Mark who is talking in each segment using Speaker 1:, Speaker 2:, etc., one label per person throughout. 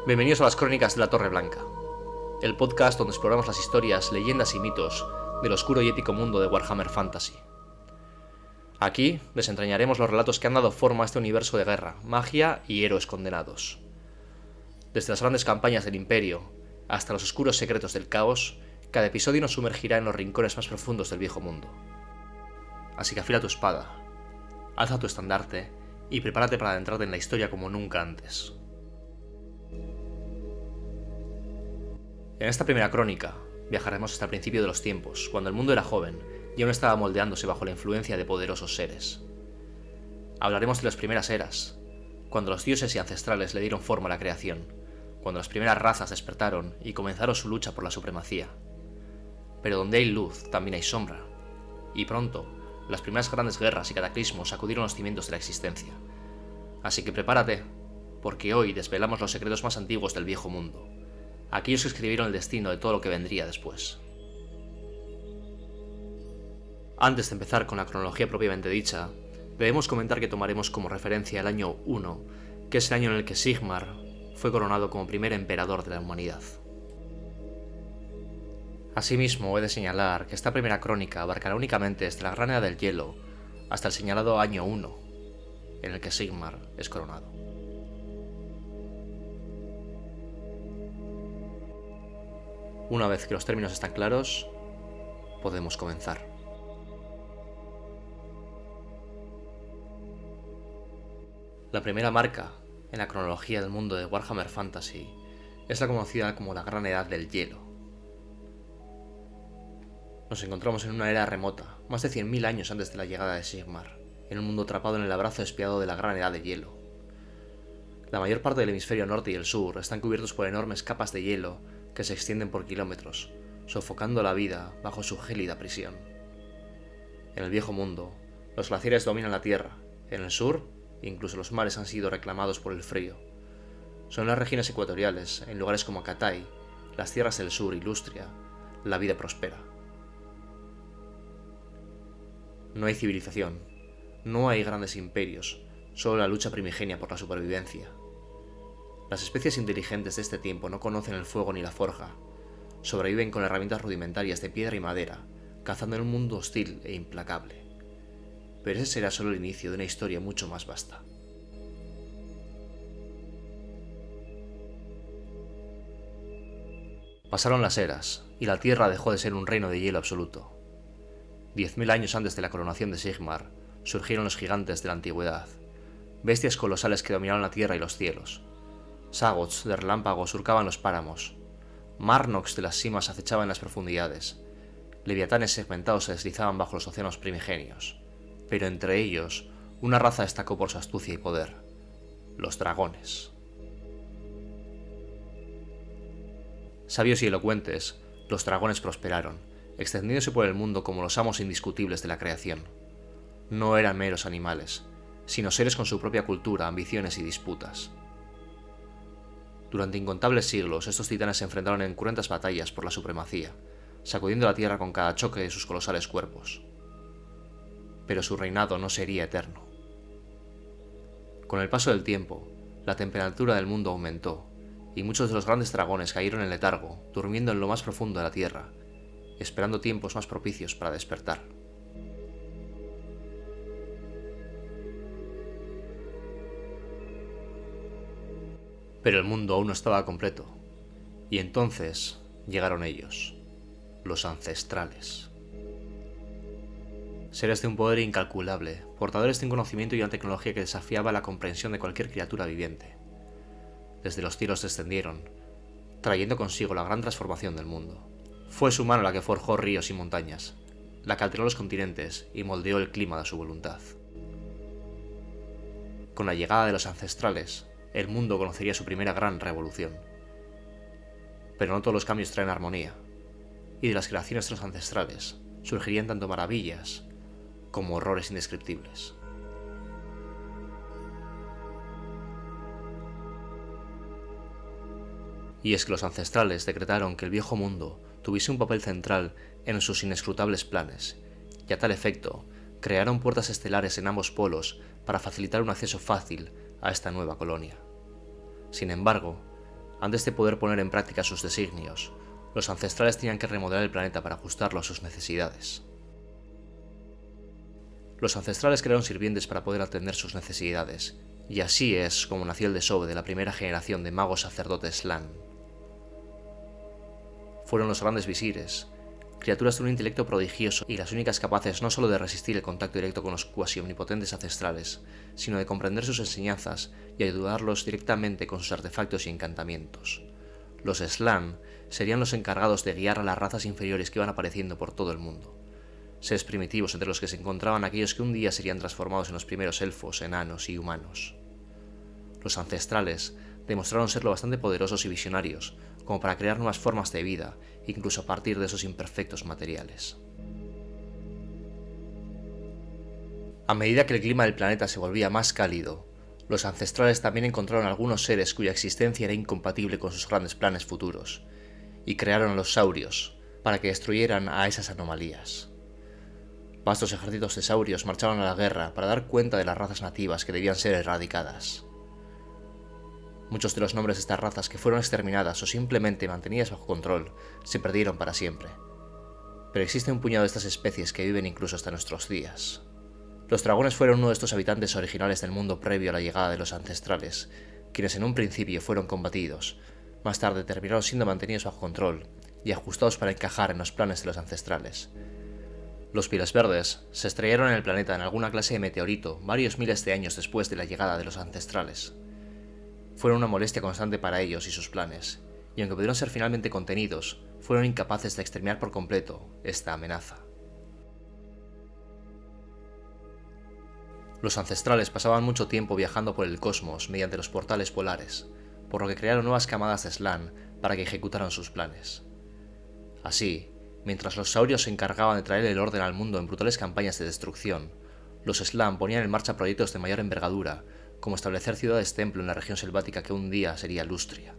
Speaker 1: Bienvenidos a las Crónicas de la Torre Blanca, el podcast donde exploramos las historias, leyendas y mitos del oscuro y épico mundo de Warhammer Fantasy. Aquí desentrañaremos los relatos que han dado forma a este universo de guerra, magia y héroes condenados. Desde las grandes campañas del Imperio hasta los oscuros secretos del caos, cada episodio nos sumergirá en los rincones más profundos del viejo mundo. Así que afila tu espada, alza tu estandarte y prepárate para adentrarte en la historia como nunca antes. En esta primera crónica viajaremos hasta el principio de los tiempos, cuando el mundo era joven y aún estaba moldeándose bajo la influencia de poderosos seres. Hablaremos de las primeras eras, cuando los dioses y ancestrales le dieron forma a la creación, cuando las primeras razas despertaron y comenzaron su lucha por la supremacía. Pero donde hay luz también hay sombra, y pronto las primeras grandes guerras y cataclismos sacudieron los cimientos de la existencia. Así que prepárate, porque hoy desvelamos los secretos más antiguos del viejo mundo, aquellos que escribieron el destino de todo lo que vendría después. Antes de empezar con la cronología propiamente dicha, debemos comentar que tomaremos como referencia el año 1, que es el año en el que Sigmar fue coronado como primer emperador de la humanidad. Asimismo, he de señalar que esta primera crónica abarcará únicamente desde la Gran Edad del Hielo hasta el señalado año 1, en el que Sigmar es coronado. Una vez que los términos están claros, podemos comenzar. La primera marca en la cronología del mundo de Warhammer Fantasy es la conocida como la Gran Edad del Hielo. Nos encontramos en una era remota, más de 100.000 años antes de la llegada de Sigmar, en un mundo atrapado en el abrazo despiadado de la Gran Edad de Hielo. La mayor parte del hemisferio norte y el sur están cubiertos por enormes capas de hielo que se extienden por kilómetros, sofocando la vida bajo su gélida prisión. En el viejo mundo, los glaciares dominan la Tierra. En el sur, incluso los mares han sido reclamados por el frío. Son las regiones ecuatoriales, en lugares como Cathay, las tierras del sur y Lustria, la vida prospera. No hay civilización, no hay grandes imperios, solo la lucha primigenia por la supervivencia. Las especies inteligentes de este tiempo no conocen el fuego ni la forja, sobreviven con herramientas rudimentarias de piedra y madera, cazando en un mundo hostil e implacable. Pero ese será solo el inicio de una historia mucho más vasta. Pasaron las eras, y la Tierra dejó de ser un reino de hielo absoluto. 10.000 años antes de la coronación de Sigmar, surgieron los gigantes de la antigüedad, bestias colosales que dominaron la tierra y los cielos. Sagots de relámpago surcaban los páramos, Marnox de las cimas acechaban en las profundidades, leviatanes segmentados se deslizaban bajo los océanos primigenios, pero entre ellos, una raza destacó por su astucia y poder: los dragones. Sabios y elocuentes, los dragones prosperaron, extendiéndose por el mundo como los amos indiscutibles de la creación. No eran meros animales, sino seres con su propia cultura, ambiciones y disputas. Durante incontables siglos, estos titanes se enfrentaron en cruentas batallas por la supremacía, sacudiendo la tierra con cada choque de sus colosales cuerpos. Pero su reinado no sería eterno. Con el paso del tiempo, la temperatura del mundo aumentó, y muchos de los grandes dragones cayeron en letargo, durmiendo en lo más profundo de la tierra, esperando tiempos más propicios para despertar. Pero el mundo aún no estaba completo, y entonces llegaron ellos, los ancestrales. Seres de un poder incalculable, portadores de un conocimiento y una tecnología que desafiaba la comprensión de cualquier criatura viviente. Desde los cielos descendieron, trayendo consigo la gran transformación del mundo. Fue su mano la que forjó ríos y montañas, la que alteró los continentes y moldeó el clima de su voluntad. Con la llegada de los ancestrales, el mundo conocería su primera gran revolución. Pero no todos los cambios traen armonía, y de las creaciones de los ancestrales surgirían tanto maravillas como horrores indescriptibles. Y es que los ancestrales decretaron que el viejo mundo tuviese un papel central en sus inescrutables planes, y a tal efecto crearon puertas estelares en ambos polos para facilitar un acceso fácil a esta nueva colonia. Sin embargo, Antes de poder poner en práctica sus designios, los ancestrales tenían que remodelar el planeta para ajustarlo a sus necesidades. Los ancestrales crearon sirvientes para poder atender sus necesidades, y así es como nació el desove de la primera generación de magos sacerdotes Slann. Fueron los grandes visires, criaturas de un intelecto prodigioso y las únicas capaces no solo de resistir el contacto directo con los cuasi omnipotentes ancestrales, sino de comprender sus enseñanzas y ayudarlos directamente con sus artefactos y encantamientos. Los Slann serían los encargados de guiar a las razas inferiores que iban apareciendo por todo el mundo. Seres primitivos entre los que se encontraban aquellos que un día serían transformados en los primeros elfos, enanos y humanos. Los ancestrales demostraron ser lo bastante poderosos y visionarios como para crear nuevas formas de vida, incluso a partir de esos imperfectos materiales. A medida que el clima del planeta se volvía más cálido, los ancestrales también encontraron algunos seres cuya existencia era incompatible con sus grandes planes futuros, y crearon a los saurios para que destruyeran a esas anomalías. Vastos ejércitos de saurios marcharon a la guerra para dar cuenta de las razas nativas que debían ser erradicadas. Muchos de los nombres de estas razas que fueron exterminadas o simplemente mantenidas bajo control se perdieron para siempre, pero existe un puñado de estas especies que viven incluso hasta nuestros días. Los dragones fueron uno de estos habitantes originales del mundo previo a la llegada de los ancestrales, quienes en un principio fueron combatidos, más tarde terminaron siendo mantenidos bajo control y ajustados para encajar en los planes de los ancestrales. Los pieles verdes se estrellaron en el planeta en alguna clase de meteorito varios miles de años después de la llegada de los ancestrales. Fueron una molestia constante para ellos y sus planes, y aunque pudieron ser finalmente contenidos, fueron incapaces de exterminar por completo esta amenaza. Los ancestrales pasaban mucho tiempo viajando por el cosmos mediante los portales polares, por lo que crearon nuevas camadas de Slann para que ejecutaran sus planes. Así, mientras los saurios se encargaban de traer el orden al mundo en brutales campañas de destrucción, los Slann ponían en marcha proyectos de mayor envergadura, como establecer ciudades templo en la región selvática que un día sería Lustria.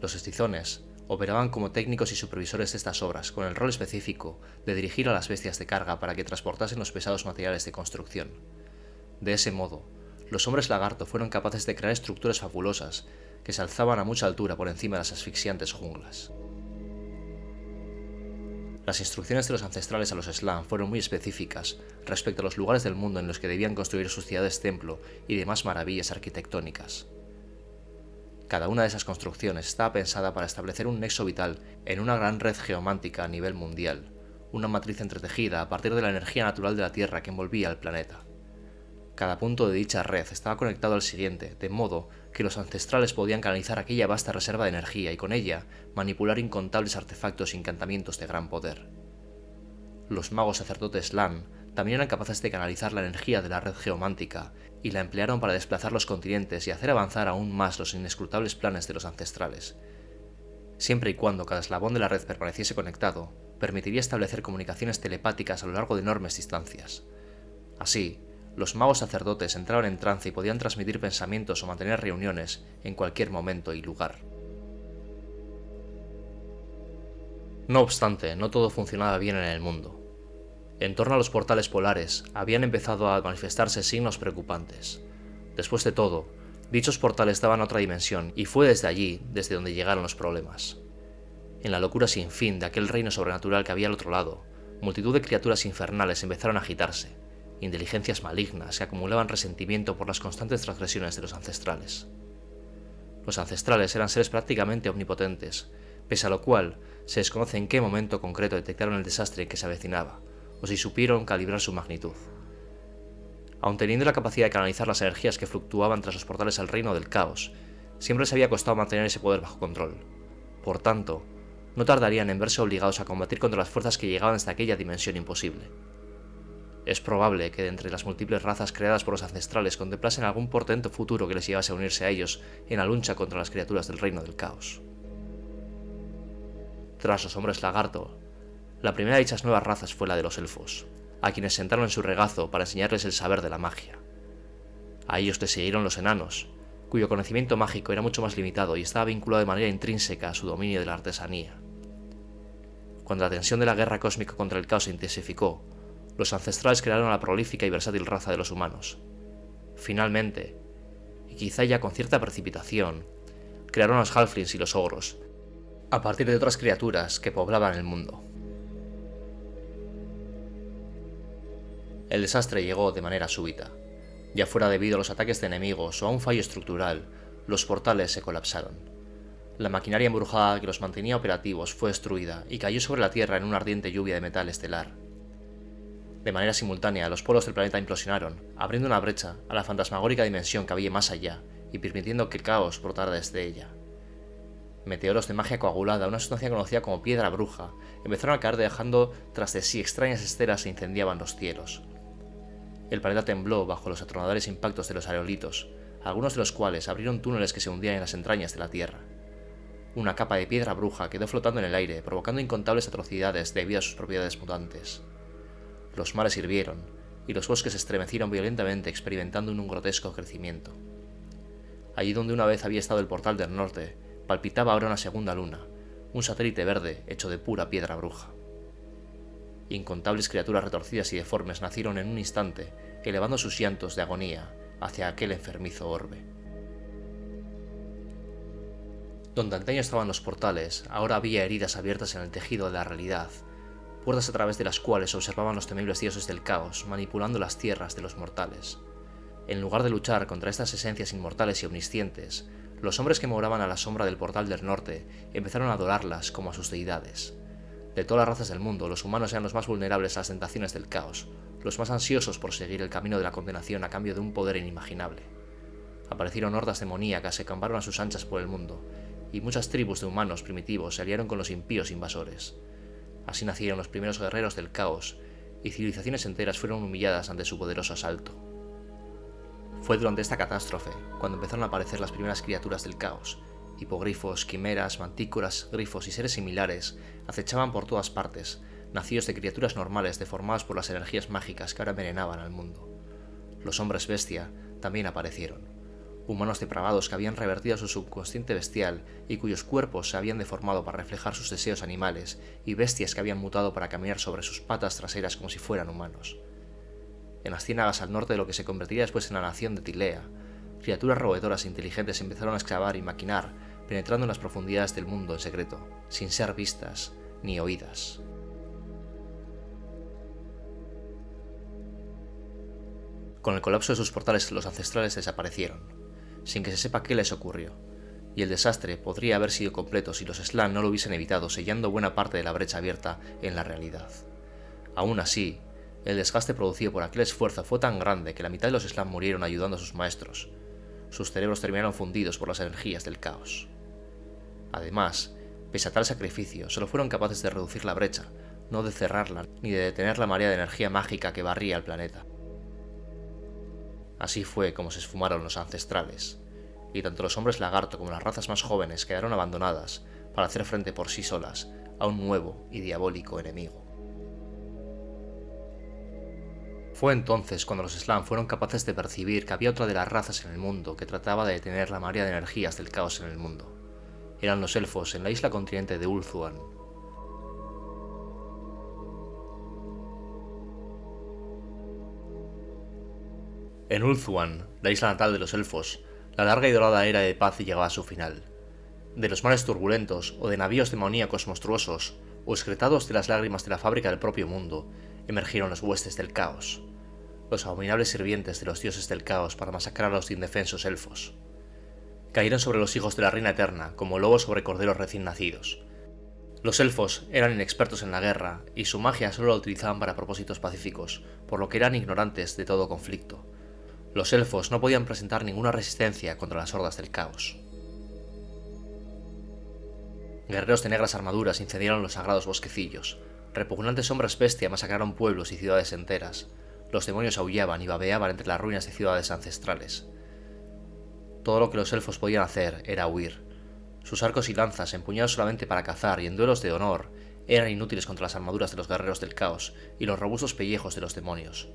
Speaker 1: Los estizones operaban como técnicos y supervisores de estas obras, con el rol específico de dirigir a las bestias de carga para que transportasen los pesados materiales de construcción. De ese modo, los hombres lagarto fueron capaces de crear estructuras fabulosas que se alzaban a mucha altura por encima de las asfixiantes junglas. Las instrucciones de los ancestrales a los Slann fueron muy específicas respecto a los lugares del mundo en los que debían construir sus ciudades templo y demás maravillas arquitectónicas. Cada una de esas construcciones estaba pensada para establecer un nexo vital en una gran red geomántica a nivel mundial, una matriz entretejida a partir de la energía natural de la Tierra que envolvía al planeta. Cada punto de dicha red estaba conectado al siguiente, de modo que los ancestrales podían canalizar aquella vasta reserva de energía y con ella manipular incontables artefactos y encantamientos de gran poder. Los magos sacerdotes Slann también eran capaces de canalizar la energía de la red geomántica y la emplearon para desplazar los continentes y hacer avanzar aún más los inescrutables planes de los ancestrales. Siempre y cuando cada eslabón de la red permaneciese conectado, permitiría establecer comunicaciones telepáticas a lo largo de enormes distancias. Así, los magos sacerdotes entraban en trance y podían transmitir pensamientos o mantener reuniones en cualquier momento y lugar. No obstante, no todo funcionaba bien en el mundo. En torno a los portales polares habían empezado a manifestarse signos preocupantes. Después de todo, dichos portales daban a otra dimensión y fue desde allí desde donde llegaron los problemas. En la locura sin fin de aquel reino sobrenatural que había al otro lado, multitud de criaturas infernales empezaron a agitarse, inteligencias malignas que acumulaban resentimiento por las constantes transgresiones de los ancestrales. Los ancestrales eran seres prácticamente omnipotentes, pese a lo cual se desconoce en qué momento concreto detectaron el desastre que se avecinaba, o si supieron calibrar su magnitud. Aun teniendo la capacidad de canalizar las energías que fluctuaban tras los portales al reino del caos, siempre les había costado mantener ese poder bajo control. Por tanto, no tardarían en verse obligados a combatir contra las fuerzas que llegaban desde aquella dimensión imposible. Es probable que de entre las múltiples razas creadas por los ancestrales contemplasen algún portento futuro que les llevase a unirse a ellos en la lucha contra las criaturas del reino del caos. Tras los hombres lagarto, la primera de dichas nuevas razas fue la de los elfos, a quienes sentaron en su regazo para enseñarles el saber de la magia. A ellos les siguieron los enanos, cuyo conocimiento mágico era mucho más limitado y estaba vinculado de manera intrínseca a su dominio de la artesanía. Cuando la tensión de la guerra cósmica contra el caos se intensificó, los ancestrales crearon a la prolífica y versátil raza de los humanos. Finalmente, y quizá ya con cierta precipitación, crearon a los halflings y los ogros, a partir de otras criaturas que poblaban el mundo. El desastre llegó de manera súbita. Ya fuera debido a los ataques de enemigos o a un fallo estructural, los portales se colapsaron. La maquinaria embrujada que los mantenía operativos fue destruida y cayó sobre la Tierra en una ardiente lluvia de metal estelar. De manera simultánea, los polos del planeta implosionaron, abriendo una brecha a la fantasmagórica dimensión que había más allá y permitiendo que el caos brotara desde ella. Meteoros de magia coagulada, una sustancia conocida como piedra bruja, empezaron a caer dejando tras de sí extrañas esteras que incendiaban los cielos. El planeta tembló bajo los atronadores impactos de los aerolitos, algunos de los cuales abrieron túneles que se hundían en las entrañas de la Tierra. Una capa de piedra bruja quedó flotando en el aire, provocando incontables atrocidades debido a sus propiedades mutantes. Los mares hirvieron, y los bosques se estremecieron violentamente, experimentando un grotesco crecimiento. Allí donde una vez había estado el portal del norte, palpitaba ahora una segunda luna, un satélite verde hecho de pura piedra bruja. Incontables criaturas retorcidas y deformes nacieron en un instante, elevando sus llantos de agonía hacia aquel enfermizo orbe. Donde antaño estaban los portales, ahora había heridas abiertas en el tejido de la realidad, puertas a través de las cuales observaban los temibles dioses del caos manipulando las tierras de los mortales. En lugar de luchar contra estas esencias inmortales y omniscientes, los hombres que moraban a la sombra del portal del norte empezaron a adorarlas como a sus deidades. De todas las razas del mundo, los humanos eran los más vulnerables a las tentaciones del caos, los más ansiosos por seguir el camino de la condenación a cambio de un poder inimaginable. Aparecieron hordas demoníacas que acamparon a sus anchas por el mundo, y muchas tribus de humanos primitivos se aliaron con los impíos invasores. Así nacieron los primeros guerreros del caos, y civilizaciones enteras fueron humilladas ante su poderoso asalto. Fue durante esta catástrofe cuando empezaron a aparecer las primeras criaturas del caos. Hipogrifos, quimeras, mantícoras, grifos y seres similares acechaban por todas partes, nacidos de criaturas normales deformadas por las energías mágicas que ahora envenenaban al mundo. Los hombres bestia también aparecieron, humanos depravados que habían revertido su subconsciente bestial y cuyos cuerpos se habían deformado para reflejar sus deseos animales, y bestias que habían mutado para caminar sobre sus patas traseras como si fueran humanos. En las ciénagas al norte de lo que se convertiría después en la nación de Tilea, criaturas roedoras e inteligentes empezaron a excavar y maquinar, penetrando en las profundidades del mundo en secreto, sin ser vistas ni oídas. Con el colapso de sus portales, los ancestrales desaparecieron, sin que se sepa qué les ocurrió, y el desastre podría haber sido completo si los Slann no lo hubiesen evitado, sellando buena parte de la brecha abierta en la realidad. Aún así, el desgaste producido por aquel esfuerzo fue tan grande que la mitad de los Slann murieron ayudando a sus maestros. Sus cerebros terminaron fundidos por las energías del caos. Además, pese a tal sacrificio, solo fueron capaces de reducir la brecha, no de cerrarla ni de detener la marea de energía mágica que barría el planeta. Así fue como se esfumaron los ancestrales, y tanto los hombres lagarto como las razas más jóvenes quedaron abandonadas para hacer frente por sí solas a un nuevo y diabólico enemigo. Fue entonces cuando los Slann fueron capaces de percibir que había otra de las razas en el mundo que trataba de detener la marea de energías del caos en el mundo. Eran los elfos en la isla continente de Ulthuan. En Ulthuan, la isla natal de los elfos, la larga y dorada era de paz llegaba a su final. De los mares turbulentos, o de navíos demoníacos monstruosos, o excretados de las lágrimas de la fábrica del propio mundo, emergieron los huestes del caos, los abominables sirvientes de los dioses del caos para masacrar a los indefensos elfos. Cayeron sobre los hijos de la reina eterna como lobos sobre corderos recién nacidos. Los elfos eran inexpertos en la guerra y su magia solo la utilizaban para propósitos pacíficos, por lo que eran ignorantes de todo conflicto. Los elfos no podían presentar ninguna resistencia contra las hordas del caos. Guerreros de negras armaduras incendiaron los sagrados bosquecillos. Repugnantes hombres bestia masacraron pueblos y ciudades enteras. Los demonios aullaban y babeaban entre las ruinas de ciudades ancestrales. Todo lo que los elfos podían hacer era huir. Sus arcos y lanzas, empuñados solamente para cazar y en duelos de honor, eran inútiles contra las armaduras de los guerreros del caos y los robustos pellejos de los demonios.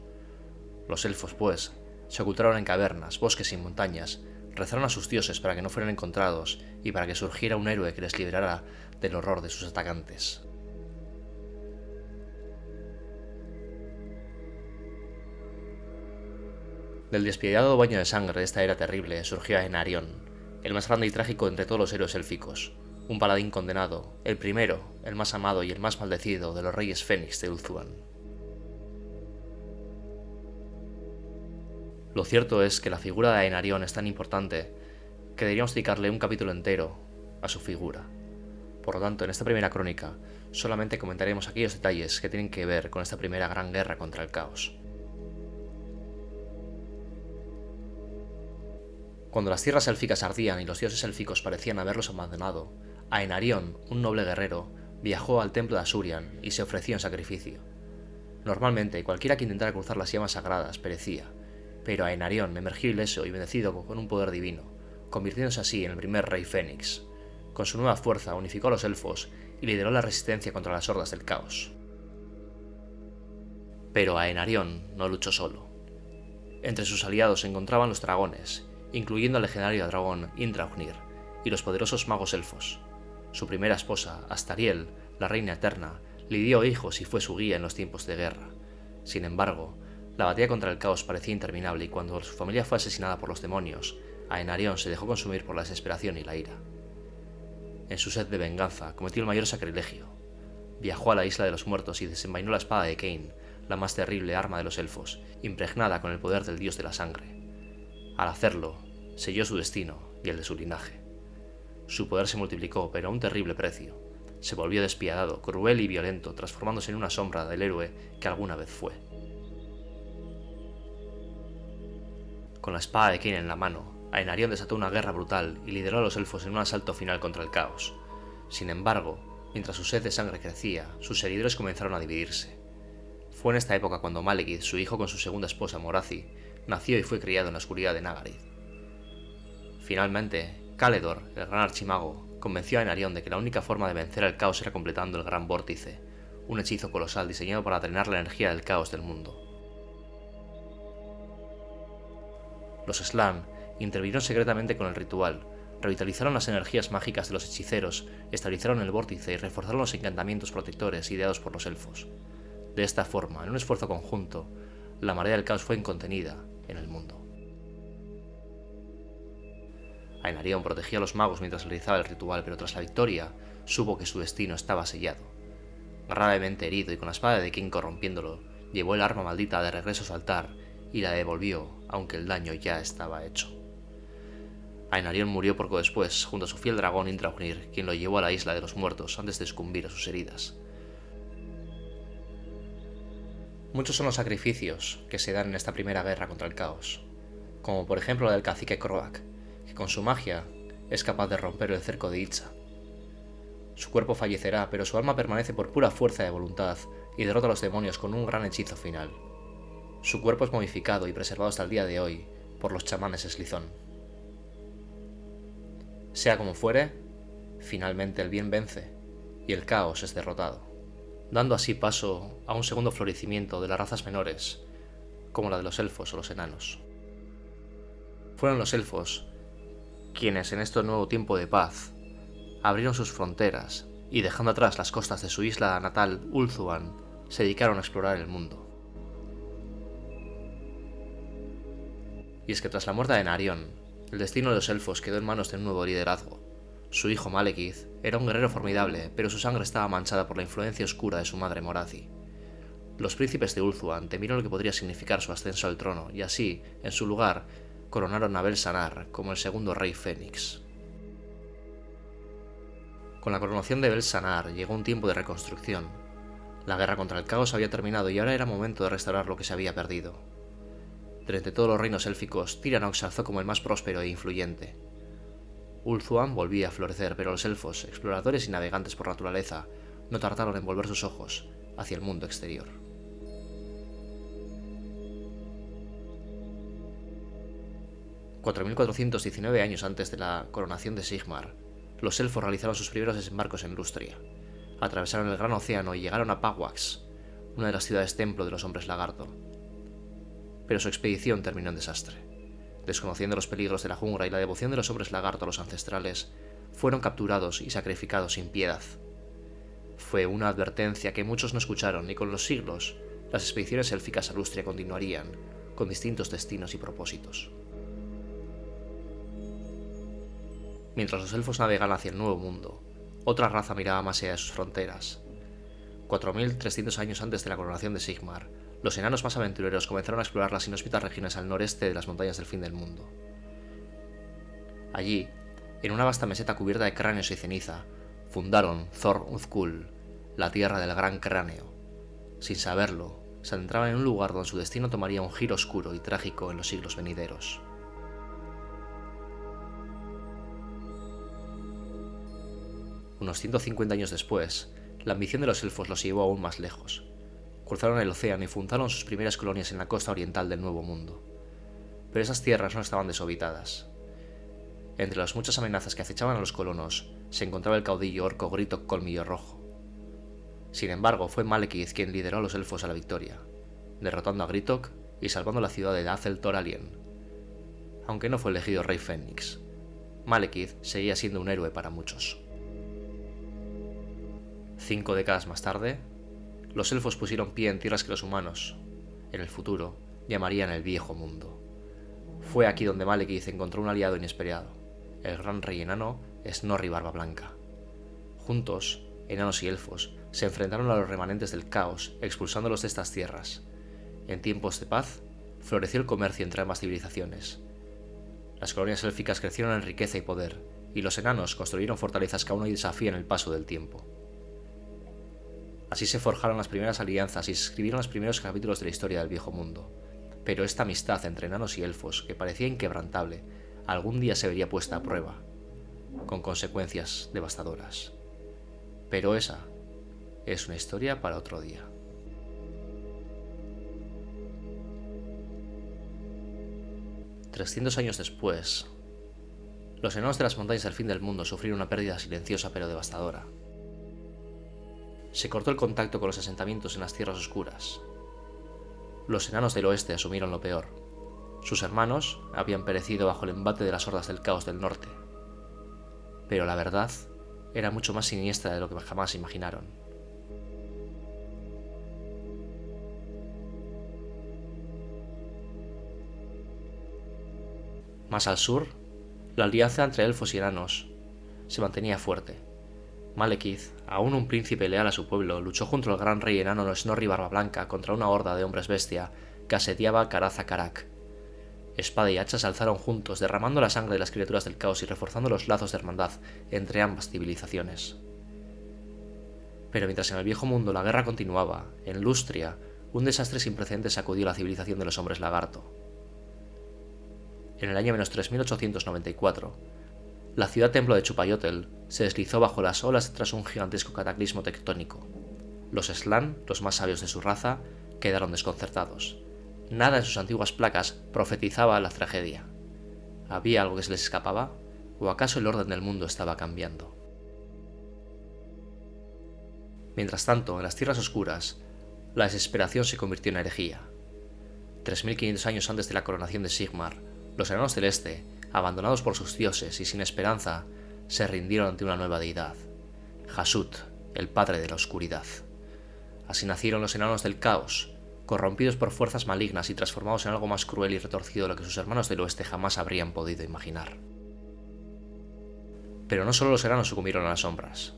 Speaker 1: Los elfos, pues, se ocultaron en cavernas, bosques y montañas, rezaron a sus dioses para que no fueran encontrados y para que surgiera un héroe que les liberara del horror de sus atacantes. Del despiadado baño de sangre de esta era terrible surgió Ainarion, el más grande y trágico entre todos los héroes élficos, un paladín condenado, el primero, el más amado y el más maldecido de los reyes Fénix de Ulthuan. Lo cierto es que la figura de Aenarion es tan importante que deberíamos dedicarle un capítulo entero a su figura. Por lo tanto, en esta primera crónica solamente comentaremos aquellos detalles que tienen que ver con esta primera gran guerra contra el caos. Cuando las tierras élficas ardían y los dioses élficos parecían haberlos abandonado, Aenarion, un noble guerrero, viajó al templo de Asurian y se ofreció en sacrificio. Normalmente, cualquiera que intentara cruzar las llamas sagradas perecía, pero Aenarion emergió ileso y bendecido con un poder divino, convirtiéndose así en el primer rey Fénix. Con su nueva fuerza unificó a los elfos y lideró la resistencia contra las hordas del caos. Pero Aenarion no luchó solo. Entre sus aliados se encontraban los dragones, incluyendo al legendario dragón Indraugnir y los poderosos magos elfos. Su primera esposa, Astariel, la reina eterna, le dio hijos y fue su guía en los tiempos de guerra. Sin embargo, la batalla contra el caos parecía interminable y cuando su familia fue asesinada por los demonios, Aenarion se dejó consumir por la desesperación y la ira. En su sed de venganza, cometió el mayor sacrilegio. Viajó a la isla de los muertos y desenvainó la espada de Cain, la más terrible arma de los elfos, impregnada con el poder del dios de la sangre. Al hacerlo, selló su destino y el de su linaje. Su poder se multiplicó, pero a un terrible precio. Se volvió despiadado, cruel y violento, transformándose en una sombra del héroe que alguna vez fue. Con la espada de Cain en la mano, Aenarion desató una guerra brutal y lideró a los elfos en un asalto final contra el caos. Sin embargo, mientras su sed de sangre crecía, sus seguidores comenzaron a dividirse. Fue en esta época cuando Malekith, su hijo con su segunda esposa Morathi, nació y fue criado en la oscuridad de Nagarythe. Finalmente, Caledor, el gran archimago, convenció a Aenarion de que la única forma de vencer al caos era completando el Gran Vórtice, un hechizo colosal diseñado para drenar la energía del caos del mundo. Los Slann intervinieron secretamente con el ritual, revitalizaron las energías mágicas de los hechiceros, estabilizaron el vórtice y reforzaron los encantamientos protectores ideados por los elfos. De esta forma, en un esfuerzo conjunto, la marea del caos fue incontenida en el mundo. Aenarion protegía a los magos mientras realizaba el ritual, pero tras la victoria, supo que su destino estaba sellado. Gravemente herido y con la espada de Cain corrompiéndolo, llevó el arma maldita de regreso a su altar y la devolvió, aunque el daño ya estaba hecho. Aenarion murió poco después, junto a su fiel dragón Indraugnir, quien lo llevó a la isla de los muertos antes de sucumbir a sus heridas. Muchos son los sacrificios que se dan en esta primera guerra contra el caos, como por ejemplo la del cacique Croak, que con su magia es capaz de romper el cerco de Itza. Su cuerpo fallecerá, pero su alma permanece por pura fuerza de voluntad y derrota a los demonios con un gran hechizo final. Su cuerpo es momificado y preservado hasta el día de hoy por los chamanes Slithon. Sea como fuere, finalmente el bien vence y el caos es derrotado, dando así paso a un segundo florecimiento de las razas menores, como la de los elfos o los enanos. Fueron los elfos quienes en este nuevo tiempo de paz abrieron sus fronteras y dejando atrás las costas de su isla natal Ulthuan, se dedicaron a explorar el mundo. Y es que tras la muerte de Aenarion, el destino de los elfos quedó en manos de un nuevo liderazgo. Su hijo Malekith era un guerrero formidable, pero su sangre estaba manchada por la influencia oscura de su madre Morathi. Los príncipes de Ulthuan temieron lo que podría significar su ascenso al trono, y así, en su lugar, coronaron a Bel-Sanar como el segundo rey Fénix. Con la coronación de Bel-Sanar llegó un tiempo de reconstrucción. La guerra contra el caos había terminado y ahora era momento de restaurar lo que se había perdido. De entre todos los reinos élficos, Tiranoc se alzó como el más próspero e influyente. Ulthuan volvía a florecer, pero los elfos, exploradores y navegantes por naturaleza, no tardaron en volver sus ojos hacia el mundo exterior. «4.419 años antes de la coronación de Sigmar, los elfos realizaron sus primeros desembarcos en Lustria, atravesaron el gran océano y llegaron a Pagwax, una de las ciudades templo de los hombres lagarto. Pero su expedición terminó en desastre. Desconociendo los peligros de la jungla y la devoción de los hombres lagarto a los ancestrales, fueron capturados y sacrificados sin piedad. Fue una advertencia que muchos no escucharon y con los siglos, las expediciones élficas a Lustria continuarían, con distintos destinos y propósitos. Mientras los elfos navegan hacia el Nuevo Mundo, otra raza miraba más allá de sus fronteras. 4300 años antes de la coronación de Sigmar, los enanos más aventureros comenzaron a explorar las inhóspitas regiones al noreste de las montañas del fin del mundo. Allí, en una vasta meseta cubierta de cráneos y ceniza, fundaron Thor Uzkul, la tierra del gran cráneo. Sin saberlo, se adentraban en un lugar donde su destino tomaría un giro oscuro y trágico en los siglos venideros. Unos 150 años después, la ambición de los elfos los llevó aún más lejos. Cruzaron el océano y fundaron sus primeras colonias en la costa oriental del Nuevo Mundo. Pero esas tierras no estaban deshabitadas. Entre las muchas amenazas que acechaban a los colonos, se encontraba el caudillo orco Gritok Colmillo Rojo. Sin embargo, fue Malekith quien lideró a los elfos a la victoria, derrotando a Gritok y salvando la ciudad de Azel Toralien. Aunque no fue elegido Rey Fénix, Malekith seguía siendo un héroe para muchos. 5 décadas más tarde, los elfos pusieron pie en tierras que los humanos, en el futuro, llamarían el Viejo Mundo. Fue aquí donde Malekith encontró un aliado inesperado, el gran rey enano Snorri Barbablanca. Juntos, enanos y elfos, se enfrentaron a los remanentes del caos, expulsándolos de estas tierras. En tiempos de paz, floreció el comercio entre ambas civilizaciones. Las colonias élficas crecieron en riqueza y poder, y los enanos construyeron fortalezas que aún hoy desafían el paso del tiempo. Así se forjaron las primeras alianzas y se escribieron los primeros capítulos de la historia del Viejo Mundo. Pero esta amistad entre enanos y elfos, que parecía inquebrantable, algún día se vería puesta a prueba, con consecuencias devastadoras. Pero esa es una historia para otro día. $300 años después, los enanos de las montañas del fin del mundo sufrieron una pérdida silenciosa pero devastadora. Se cortó el contacto con los asentamientos en las tierras oscuras. Los enanos del oeste asumieron lo peor. Sus hermanos habían perecido bajo el embate de las hordas del caos del norte. Pero la verdad era mucho más siniestra de lo que jamás imaginaron. Más al sur, la alianza entre elfos y enanos se mantenía fuerte. Malekith, aún un príncipe leal a su pueblo, luchó junto al gran rey enano Snorri Barbablanca contra una horda de hombres bestia que asediaba Karaza-Karak. Espada y hacha se alzaron juntos, derramando la sangre de las criaturas del caos y reforzando los lazos de hermandad entre ambas civilizaciones. Pero mientras en el Viejo Mundo la guerra continuaba, en Lustria, un desastre sin precedentes sacudió la civilización de los hombres lagarto. En el año menos 3894, la ciudad templo de Chupayotl se deslizó bajo las olas tras un gigantesco cataclismo tectónico. Los Slann, los más sabios de su raza, quedaron desconcertados. Nada en sus antiguas placas profetizaba la tragedia. ¿Había algo que se les escapaba? ¿O acaso el orden del mundo estaba cambiando? Mientras tanto, en las tierras oscuras, la desesperación se convirtió en herejía. 3500 años antes de la coronación de Sigmar, los enanos del este, abandonados por sus dioses y sin esperanza, se rindieron ante una nueva deidad, Hasut, el padre de la oscuridad. Así nacieron los enanos del caos, corrompidos por fuerzas malignas y transformados en algo más cruel y retorcido de lo que sus hermanos del oeste jamás habrían podido imaginar. Pero no solo los enanos sucumbieron a las sombras,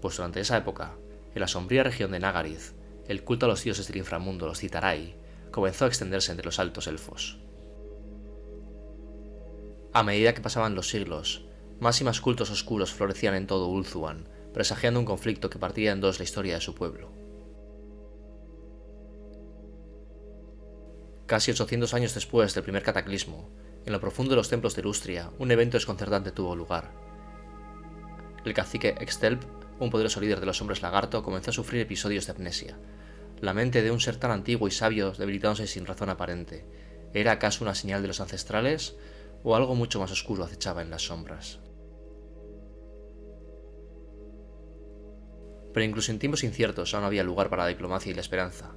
Speaker 1: pues durante esa época, en la sombría región de Nagarythe, el culto a los dioses del inframundo, los Citarai, comenzó a extenderse entre los altos elfos. A medida que pasaban los siglos, más y más cultos oscuros florecían en todo Ulthuan, presagiando un conflicto que partía en dos la historia de su pueblo. Casi 800 años después del primer cataclismo, en lo profundo de los templos de Lustria, un evento desconcertante tuvo lugar. El cacique Extelp, un poderoso líder de los hombres lagarto, comenzó a sufrir episodios de amnesia. La mente de un ser tan antiguo y sabio debilitándose sin razón aparente. ¿Era acaso una señal de los ancestrales? ¿O algo mucho más oscuro acechaba en las sombras? Pero incluso en tiempos inciertos aún había lugar para la diplomacia y la esperanza.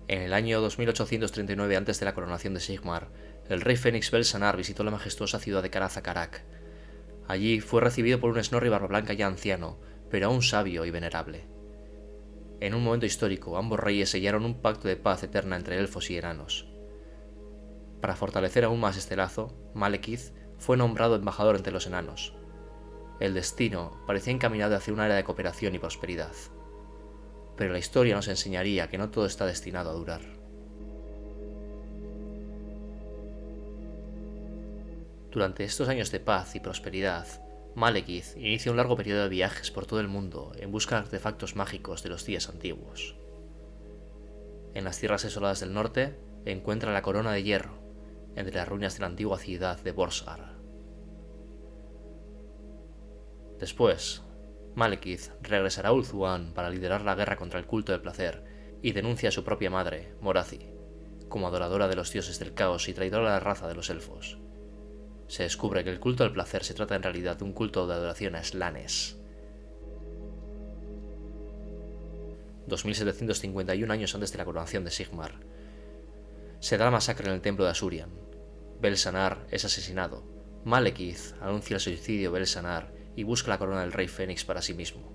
Speaker 1: En el año 2839 antes de la coronación de Sigmar, el rey Fénix Belsanar visitó la majestuosa ciudad de Karaza-Karak. Allí fue recibido por un Snorri Barbablanca ya anciano, pero aún sabio y venerable. En un momento histórico, ambos reyes sellaron un pacto de paz eterna entre elfos y enanos. Para fortalecer aún más este lazo, Malekith fue nombrado embajador entre los enanos. El destino parecía encaminado hacia una era de cooperación y prosperidad. Pero la historia nos enseñaría que no todo está destinado a durar. Durante estos años de paz y prosperidad, Malekith inicia un largo periodo de viajes por todo el mundo en busca de artefactos mágicos de los días antiguos. En las tierras desoladas del norte encuentra la corona de hierro, entre las ruinas de la antigua ciudad de Borsgar. Después, Malekith regresará a Ulthuan para liderar la guerra contra el culto del placer y denuncia a su propia madre, Morathi, como adoradora de los dioses del caos y traidora de la raza de los elfos. Se descubre que el culto al placer se trata en realidad de un culto de adoración a Slanes. 2751 años antes de la coronación de Sigmar, se da la masacre en el templo de Asurian. Bel-Sanar es asesinado. Malekith anuncia el suicidio de Bel-Sanar y busca la corona del rey Fénix para sí mismo.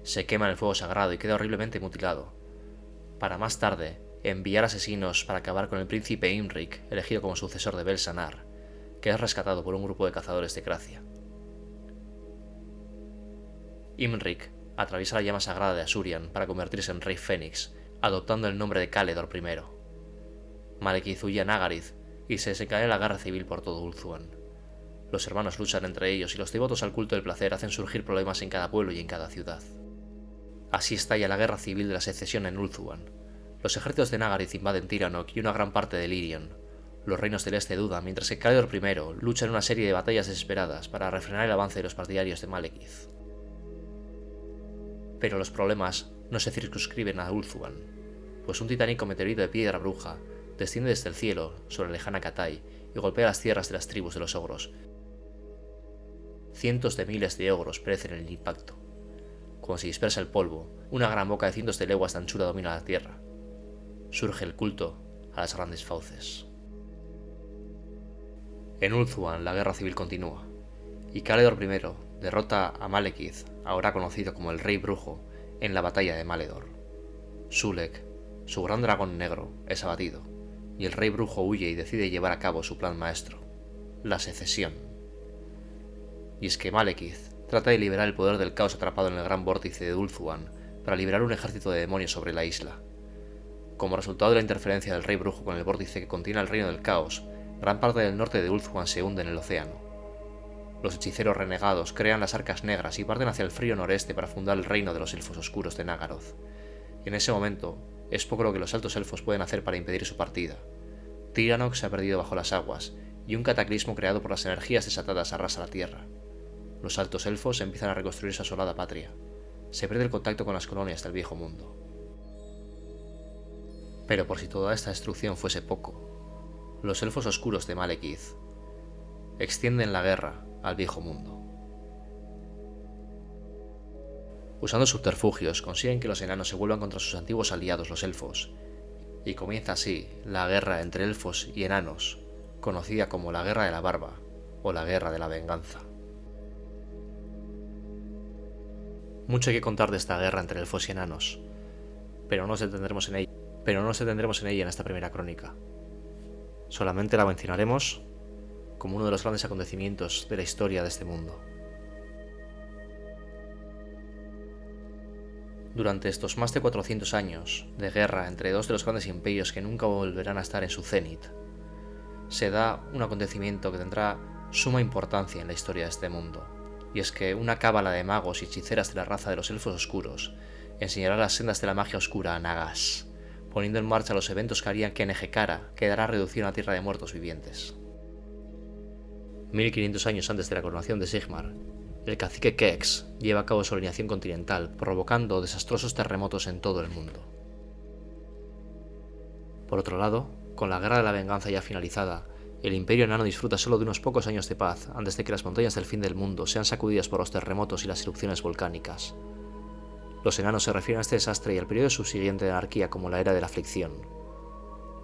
Speaker 1: Se quema en el fuego sagrado y queda horriblemente mutilado, para más tarde enviar asesinos para acabar con el príncipe Imrik, elegido como sucesor de Bel-Sanar, que es rescatado por un grupo de cazadores de Cracia. Imrik atraviesa la llama sagrada de Asurian para convertirse en rey Fénix, adoptando el nombre de Caledor I. Malekith huye a Nagarythe y se desencadena la guerra civil por todo Ulthuan. Los hermanos luchan entre ellos y los devotos al culto del placer hacen surgir problemas en cada pueblo y en cada ciudad. Así estalla la guerra civil de la secesión en Ulthuan. Los ejércitos de Nagarythe invaden Tiranoc y una gran parte de Lírien. Los reinos del este dudan, mientras que Caledor I lucha en una serie de batallas desesperadas para refrenar el avance de los partidarios de Malekith. Pero los problemas no se circunscriben a Ulthuan, pues un titánico meteorito de piedra bruja desciende desde el cielo sobre la lejana Cathay y golpea las tierras de las tribus de los ogros. Cientos de miles de ogros perecen en el impacto. Cuando se dispersa el polvo, una gran boca de cientos de leguas de anchura domina la tierra. Surge el culto a las grandes fauces. En Ulthuan la guerra civil continúa, y Caledor I derrota a Malekith, ahora conocido como el Rey Brujo, en la batalla de Maledor. Sulek, su gran dragón negro, es abatido, y el Rey Brujo huye y decide llevar a cabo su plan maestro, la secesión. Y es que Malekith trata de liberar el poder del caos atrapado en el gran vórtice de Ulthuan para liberar un ejército de demonios sobre la isla. Como resultado de la interferencia del Rey Brujo con el vórtice que contiene el reino del caos, gran parte del norte de Ulthuan se hunde en el océano. Los hechiceros renegados crean las Arcas Negras y parten hacia el frío noreste para fundar el reino de los elfos oscuros de Naggaroth. En ese momento, es poco lo que los altos elfos pueden hacer para impedir su partida. Tiranoc se ha perdido bajo las aguas, y un cataclismo creado por las energías desatadas arrasa la tierra. Los altos elfos empiezan a reconstruir su asolada patria. Se pierde el contacto con las colonias del viejo mundo. Pero por si toda esta destrucción fuese poco, los elfos oscuros de Malekith extienden la guerra al viejo mundo. Usando subterfugios consiguen que los enanos se vuelvan contra sus antiguos aliados los elfos, y comienza así la guerra entre elfos y enanos, conocida como la Guerra de la Barba o la Guerra de la Venganza. Mucho hay que contar de esta guerra entre elfos y enanos, pero no nos detendremos en ella en esta primera crónica. Solamente la mencionaremos como uno de los grandes acontecimientos de la historia de este mundo. Durante estos más de 400 años de guerra entre dos de los grandes imperios que nunca volverán a estar en su cenit, se da un acontecimiento que tendrá suma importancia en la historia de este mundo, y es que una cábala de magos y hechiceras de la raza de los elfos oscuros enseñará las sendas de la magia oscura a Nagash, poniendo en marcha los eventos que harían que Nehekhara quedara reducido a una tierra de muertos vivientes. 1500 años antes de la coronación de Sigmar, el cacique Kex lleva a cabo su alineación continental, provocando desastrosos terremotos en todo el mundo. Por otro lado, con la Guerra de la Venganza ya finalizada, el Imperio Enano disfruta solo de unos pocos años de paz antes de que las montañas del fin del mundo sean sacudidas por los terremotos y las erupciones volcánicas. Los enanos se refieren a este desastre y al periodo subsiguiente de anarquía como la Era de la Aflicción.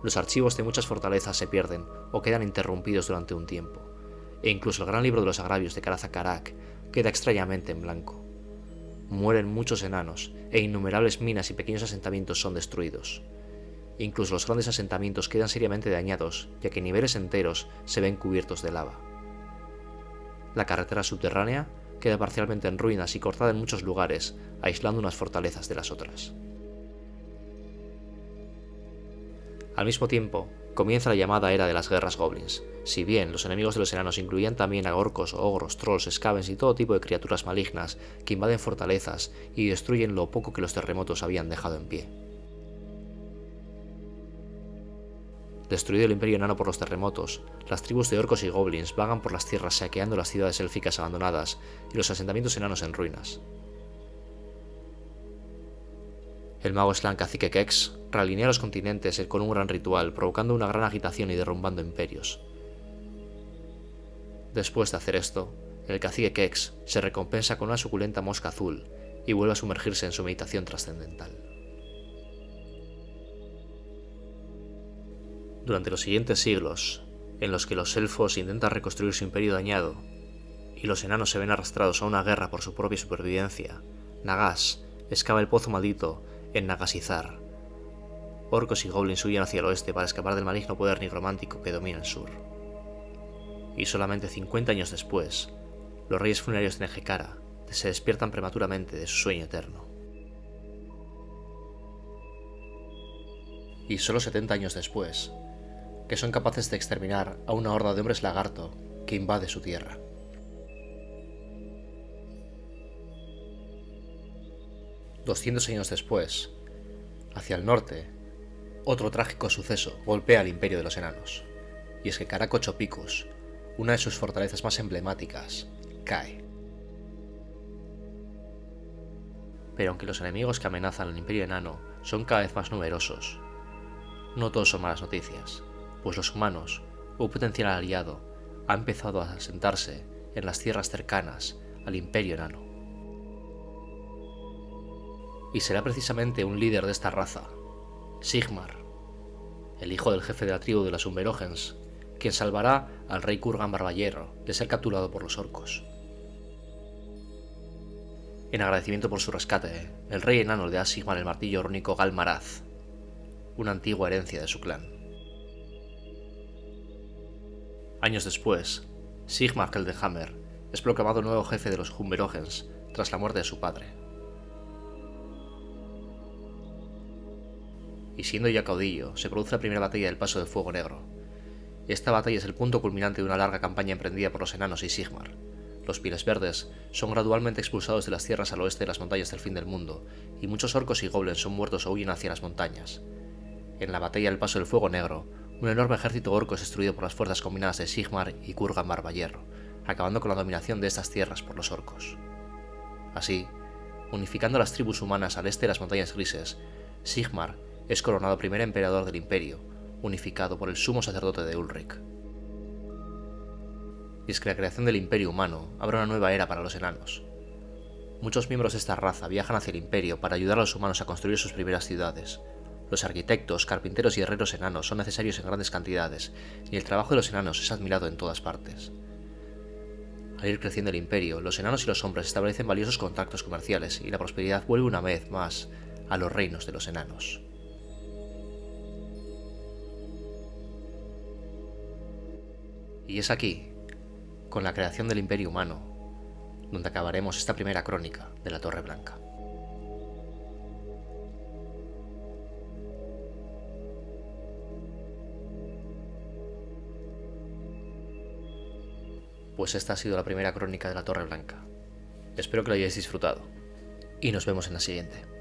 Speaker 1: Los archivos de muchas fortalezas se pierden o quedan interrumpidos durante un tiempo, e incluso el gran libro de los agravios de Karaza-Karak queda extrañamente en blanco. Mueren muchos enanos, e innumerables minas y pequeños asentamientos son destruidos. Incluso los grandes asentamientos quedan seriamente dañados, ya que niveles enteros se ven cubiertos de lava. La carretera subterránea queda parcialmente en ruinas y cortada en muchos lugares, aislando unas fortalezas de las otras. Al mismo tiempo, comienza la llamada era de las guerras goblins. Si bien los enemigos de los enanos incluían también a orcos, ogros, trolls, skavens y todo tipo de criaturas malignas que invaden fortalezas y destruyen lo poco que los terremotos habían dejado en pie. Destruido el imperio enano por los terremotos, las tribus de orcos y goblins vagan por las tierras saqueando las ciudades élficas abandonadas y los asentamientos enanos en ruinas. El mago Slan Cacique Kex realinea los continentes con un gran ritual, provocando una gran agitación y derrumbando imperios. Después de hacer esto, el Cacique Kex se recompensa con una suculenta mosca azul y vuelve a sumergirse en su meditación trascendental. Durante los siguientes siglos, en los que los elfos intentan reconstruir su imperio dañado y los enanos se ven arrastrados a una guerra por su propia supervivencia, Nagash excava el pozo maldito en Nagasizar. Orcos y goblins huyen hacia el oeste para escapar del maligno poder nigromántico que domina el sur. Y solamente 50 años después, los reyes funerarios de Nejecara se despiertan prematuramente de su sueño eterno. Y solo 70 años después, que son capaces de exterminar a una horda de hombres lagarto que invade su tierra. $200 años después, hacia el norte, otro trágico suceso golpea al imperio de los enanos, y es que Caracochopicus, una de sus fortalezas más emblemáticas, cae. Pero aunque los enemigos que amenazan al imperio enano son cada vez más numerosos, no todos son malas noticias, pues los humanos, un potencial aliado, ha empezado a asentarse en las tierras cercanas al imperio enano. Y será precisamente un líder de esta raza, Sigmar, el hijo del jefe de la tribu de los Umberogens, quien salvará al rey Kurgan Barbahierro de ser capturado por los orcos. En agradecimiento por su rescate, el rey enano le da a Sigmar el martillo rúnico Galmaraz, una antigua herencia de su clan. Años después, Sigmar Heldehammer es proclamado nuevo jefe de los Umberogens tras la muerte de su padre. Y siendo ya caudillo, se produce la primera batalla del Paso del Fuego Negro. Esta batalla es el punto culminante de una larga campaña emprendida por los enanos y Sigmar. Los Pieles Verdes son gradualmente expulsados de las tierras al oeste de las montañas del fin del mundo, y muchos orcos y goblins son muertos o huyen hacia las montañas. En la batalla del Paso del Fuego Negro, un enorme ejército orco es destruido por las fuerzas combinadas de Sigmar y Kurgan Barbahierro, acabando con la dominación de estas tierras por los orcos. Así, unificando las tribus humanas al este de las montañas grises, Sigmar es coronado primer emperador del imperio, unificado por el sumo sacerdote de Ulrich. Y es que la creación del imperio humano abre una nueva era para los enanos. Muchos miembros de esta raza viajan hacia el imperio para ayudar a los humanos a construir sus primeras ciudades. Los arquitectos, carpinteros y herreros enanos son necesarios en grandes cantidades, y el trabajo de los enanos es admirado en todas partes. Al ir creciendo el imperio, los enanos y los hombres establecen valiosos contactos comerciales y la prosperidad vuelve una vez más a los reinos de los enanos. Y es aquí, con la creación del imperio humano, donde acabaremos esta primera crónica de la Torre Blanca. Pues esta ha sido la primera crónica de la Torre Blanca. Espero que lo hayáis disfrutado, y nos vemos en la siguiente.